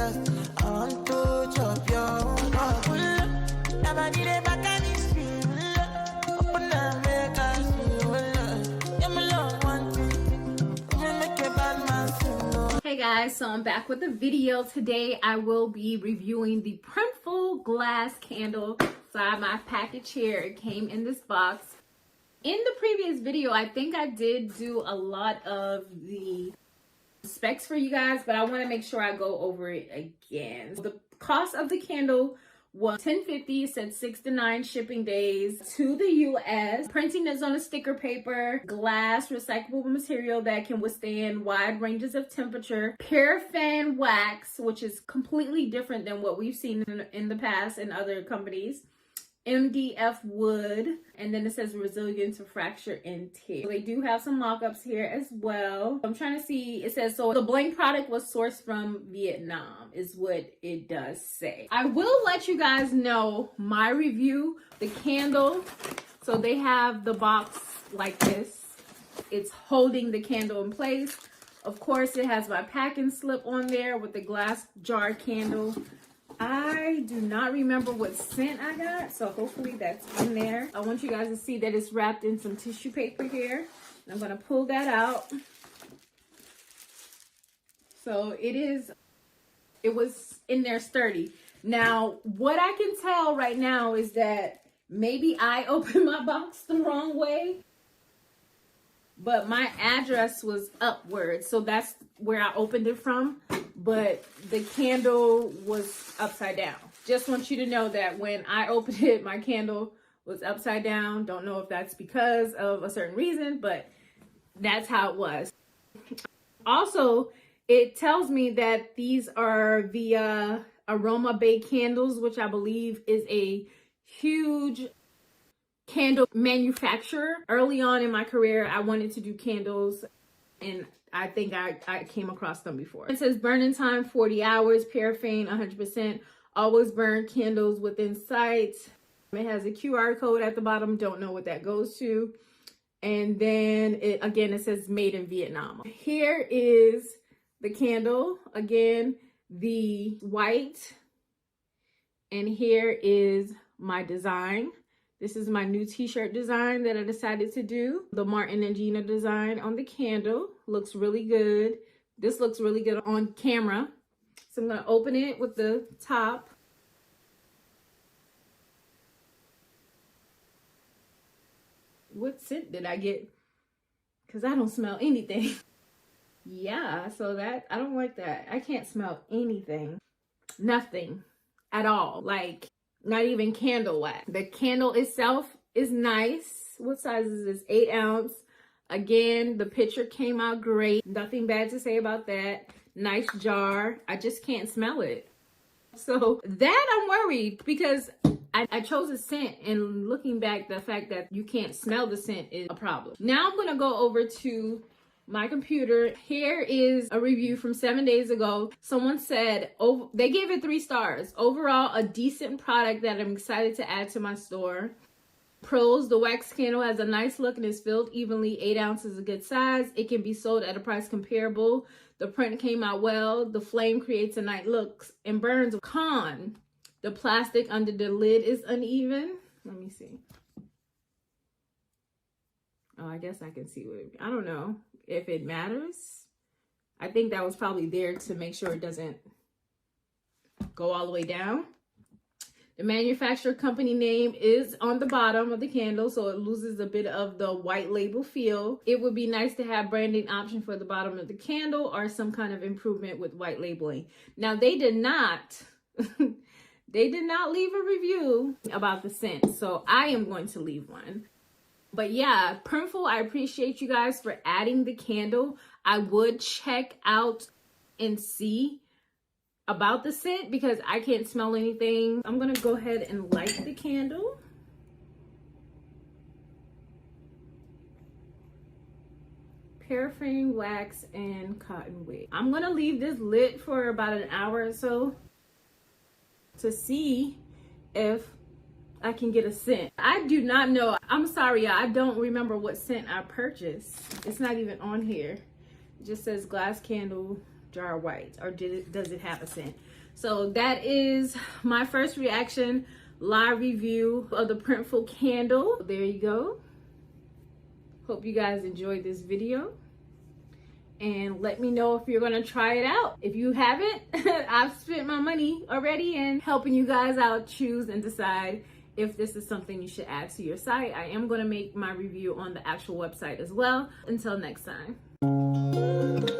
I want to chop your never did it back and it's open up, make us feel Hey guys, so I'm back with a video. Today I will be reviewing the Printful glass candle. So I have my package here. It came in this box. In the previous video, I think I did do a lot of the specs for you guys, but I want to make sure I go over it again. The cost of the candle was $10.50. It said 6 to 9 shipping days to the US. Printing is on a sticker paper, glass, recyclable material that can withstand wide ranges of temperature, paraffin wax, which is completely different than what we've seen in the past in other companies, MDF wood, and then it says resilient to fracture and tear. So they do have some mock-ups here as well. I'm trying to see, it says, so the blank product was sourced from Vietnam is what it does say. I will let you guys know my review. The candle, so they have the box like this. It's holding the candle in place. Of course, it has my packing slip on there with the glass jar candle. I do not remember what scent I got, so hopefully that's in there. I want you guys to see that it's wrapped in some tissue paper here. I'm going to pull that out. So it was in there sturdy. Now, what I can tell right now is that maybe I opened my box the wrong way, but my address was upward, so that's where I opened it from. But the candle was upside down. Just want you to know that when I opened it, my candle was upside down. Don't know if that's because of a certain reason, but that's how it was. Also, it tells me that these are via Aroma Bay Candles, which I believe is a huge candle manufacturer. Early on in my career, I wanted to do candles, and I think I came across them before. It says burning time 40 hours, paraffin 100%, always burn candles within sight. It has a QR code at the bottom, don't know what that goes to. And then it says made in Vietnam. Here is the candle, again, the white. And here is my design. This is my new t-shirt design that I decided to do. The Martin and Gina design on the candle. Looks really good. This looks really good on camera. So I'm going to open it with the top. What scent did I get? Because I don't smell anything. Yeah, so that, I don't like that. I can't smell anything. Nothing at all. Like, not even candle wax. The candle itself is nice. What size is this? 8 ounce. Again, the picture came out great. Nothing bad to say about that. Nice jar. I just can't smell it. So that I'm worried because I chose a scent, and looking back, the fact that you can't smell the scent is a problem. Now I'm gonna go over to my computer. Here is a review from 7 days ago. Someone said, oh, they gave it 3 stars. Overall, a decent product that I'm excited to add to my store. Pros, the wax candle has a nice look and is filled evenly. 8 ounces is a good size. It can be sold at a price comparable. The print came out well. The flame creates a nice look and burns. Con, the plastic under the lid is uneven. Let me see. Oh, I guess I can see what I don't know if it matters. I think that was probably there to make sure it doesn't go all the way down. The manufacturer company name is on the bottom of the candle, so it loses a bit of the white label feel. It would be nice to have branding option for the bottom of the candle or some kind of improvement with white labeling. Now, they did not they did not leave a review about the scent, so I am going to leave one. But yeah, Printful, I appreciate you guys for adding the candle. I would check out and see about the scent because I can't smell anything. I'm gonna go ahead and light the candle. Paraffin, wax, and cotton wick. I'm gonna leave this lit for about an hour or so to see if I can get a scent. I do not know. I'm sorry, I don't remember what scent I purchased. It's not even on here. It just says glass candle jar white, or does it have a scent? So that is my first reaction, live review of the Printful candle. There you go. Hope you guys enjoyed this video. And let me know if you're gonna try it out. If you haven't, I've spent my money already in helping you guys out choose and decide if this is something you should add to your site. I am gonna make my review on the actual website as well. Until next time.